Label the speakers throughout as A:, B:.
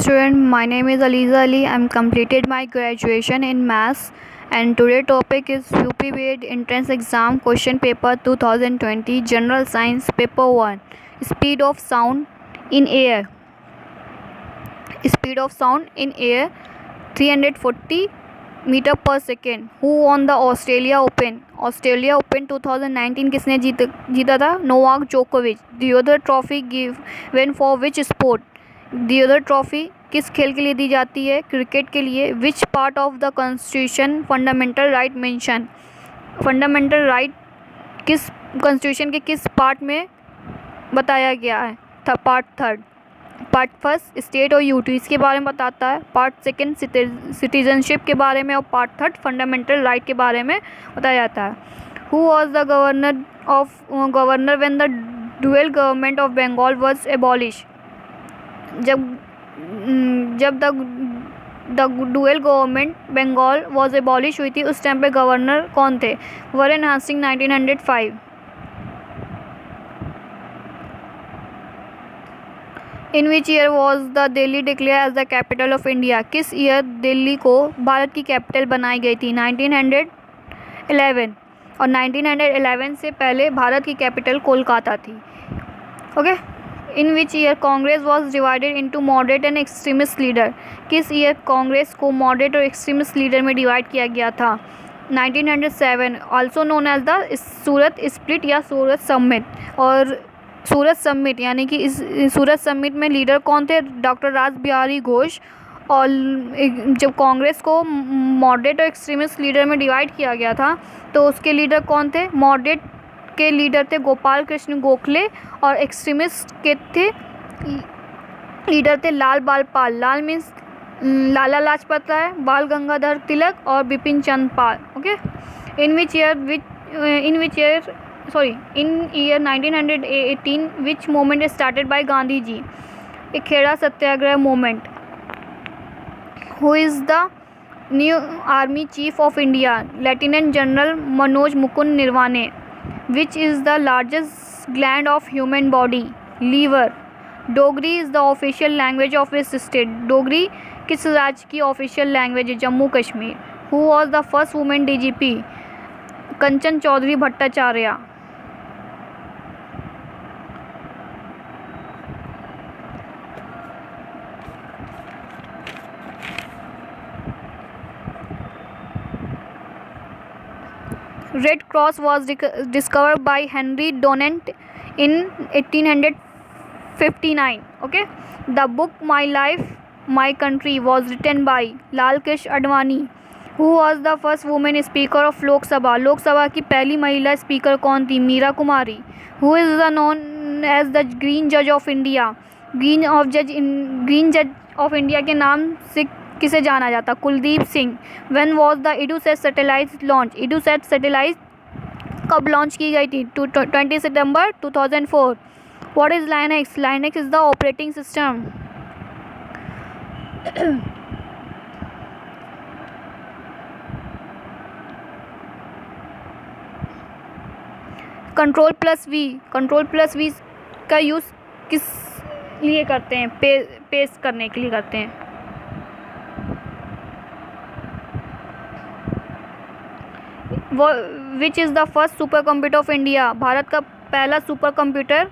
A: student, my name is Aliza Ali. I'm completed my graduation in maths and today topic is UP BEd entrance exam question paper 2020 general science paper 1 speed of sound in air. Speed of sound in air 340 metre पर second. Who on the Australia open 2019 किसने जीता था? Novak जोकोविच. Deodar trophy given for which sport? Deodar trophy किस खेल के लिए दी जाती है? क्रिकेट के लिए. Which part of the constitution fundamental right mention? Fundamental right किस कॉन्स्टिट्यूशन के किस पार्ट में बताया गया है? Part third. Part first state और यूटीज के बारे में बताता है. पार्ट सेकंड सिटीजनशिप के बारे में और पार्ट थर्ड फंडामेंटल राइट के बारे में बताया जाता है. Who was the governor when the dual government of Bengal was abolish? जब the dual government Bengal was abolish हुई थी उस टाइम पे गवर्नर कौन थे? Warren Hastings 1905. In which year was the Delhi declare as the capital of India? किस ईयर दिल्ली को भारत की कैपिटल बनाई गई थी? 1911. और 1911 से पहले भारत की कैपिटल कोलकाता थी. Okay. In which year Congress was divided into moderate and extremist leader? किस ईयर कांग्रेस को मॉडरेट और एक्सट्रीमिस्ट लीडर में डिवाइड किया गया था? 1907. Also known as the Surat split या सूरत समिट. और सूरत समिट यानी कि इस सूरत समिट में लीडर कौन थे? डॉक्टर रास बिहारी घोष. और जब कांग्रेस को मॉडरेट और एक्सट्रीमिस्ट लीडर में डिवाइड किया गया था तो उसके लीडर कौन थे? मॉडरेट के लीडर थे गोपाल कृष्ण गोखले और एक्सट्रीमिस्ट के थे लीडर थे लाल बाल पाल. लाल मीन्स लाला लाजपत राय, बाल गंगाधर तिलक और Bipin Chandra Pal. Okay. In year 1918 which movement is started by Gandhi ji? एक खेड़ा सत्याग्रह movement. Who is the new army chief of India? Lieutenant General Manoj Mukund Nirwane. Which is the largest gland of human body? Liver. Dogri is the official language of which state? Dogri किस राज्य की official language है? Jammu Kashmir. Who was the first woman DGP? Kanchan Chaudhary Bhattacharya. Red Cross was discovered by Henry Dunant in 1859. Okay. The book My Life, My Country was written by Lal Krish Advani. Who was the first woman speaker of Lok Sabha? लोक सभा की पहली महिला speaker कौन थी? मीरा कुमारी. Who is the known as the Green Judge of India? Green जज of India के नाम से किसे जाना जाता? Kuldeep Singh. When was the EDUSAT satellite launch? EDUSAT satellite कब लॉन्च की गई थी? 20 सितंबर 2004. What is Linux? Linux is the operating system. Control plus V का यूज़ किस लिए करते हैं? पेस्ट करने के लिए करते हैं. Which is the first super computer of India? Bharat का पहला सुपर कंप्यूटर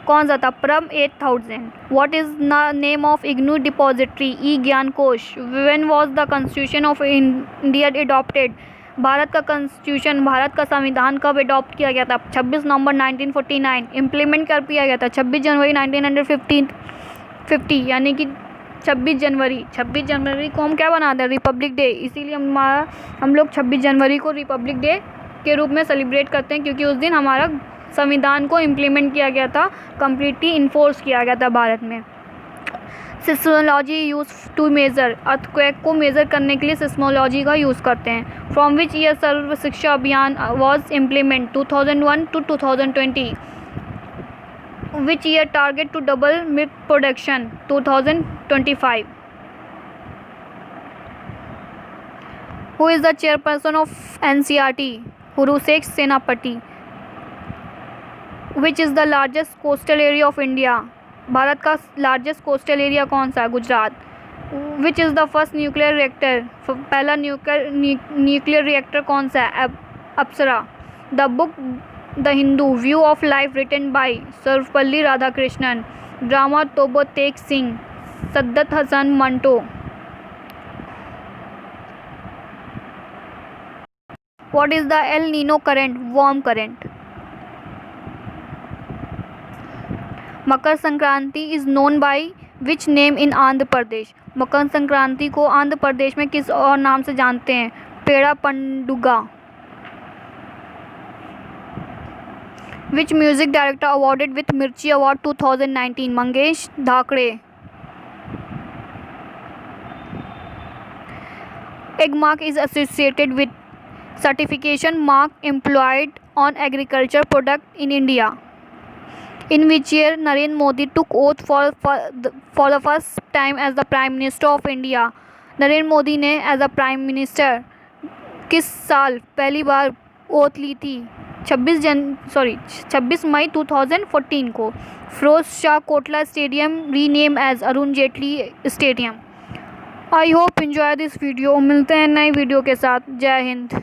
A: कौन सा था? Param 8000. What is the name of IGNOU depository? E Gyan Kosh. When was the constitution of India adopted? Bharat का कॉन्स्टिट्यूशन, भारत का संविधान कब एडॉप्ट किया गया था? 26 नवंबर 1949. इम्प्लीमेंट कर किया गया था 26 जनवरी 1950 यानी कि 26 जनवरी को हम क्या बनाते हैं? Republic day. इसीलिए हम लोग 26 जनवरी को रिपब्लिक डे के रूप में सेलिब्रेट करते हैं क्योंकि उस दिन हमारा संविधान को इम्प्लीमेंट किया गया था, कम्प्लीटली इन्फोर्स किया गया था भारत में. Seismology use to measure? Earthquake को मेज़र करने के लिए सिस्मोलॉजी का यूज़ करते हैं. From which year Sarva Shiksha Abhiyan was implement? 2001 to 2020. Which year target to double milk production? 2025. Who is the chairperson of NCERT? Hrushikesh Senapati. Which is the largest coastal area of India? Bharat का largest coastal area कौन सा है? Gujarat. Which is the first nuclear reactor, पहला nuclear reactor कौन सा है? Apsara. The book the Hindu view of life written by Sarvepalli Radhakrishnan. Drama Toba Tek Singh, सद्दत Hasan Manto. What is the El Nino current? Warm current. Makar Sankranti is known by which name in Andhra Pradesh? Makar Sankranti को आंध्र प्रदेश में किस और नाम से जानते हैं? पेड़ा Panduga. Which music director awarded with Mirchi Award 2019? Mangesh Dhakde. Egg mark is associated with certification mark employed on agriculture product in India. In which year Narendra Modi took oath for the first time as the Prime Minister of India? Narendra Modi ने as a prime minister किस साल पहली बार oath ली थी? 26 मई 2014 को। Feroz Shah Kotla stadium rename as Arun Jaitley stadium. I hope enjoy this video. मिलते हैं नई वीडियो के साथ। जय हिंद।